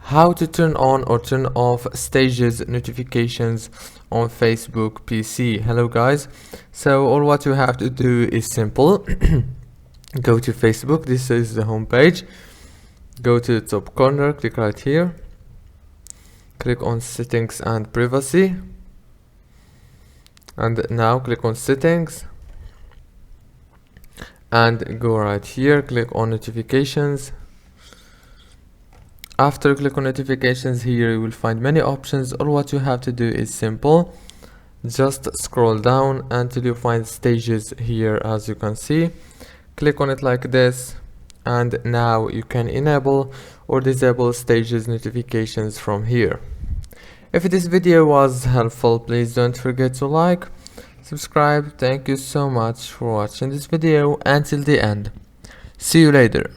how to turn on or turn off stages notifications on Facebook PC. Hello guys, so all what you have to do is simple. Go to Facebook, this is the home page. Go to the top corner, click right here, click on settings and privacy, and now click on settings and go right here, click on notifications. After click on notifications, here you will find many options. All what you have to do is simple, just scroll down until you find stages here. As you can see, click on it like this, and now you can enable or disable stages notifications from here. If this video was helpful, please don't forget to like, subscribe. Thank you so much for watching this video until the end. See you later.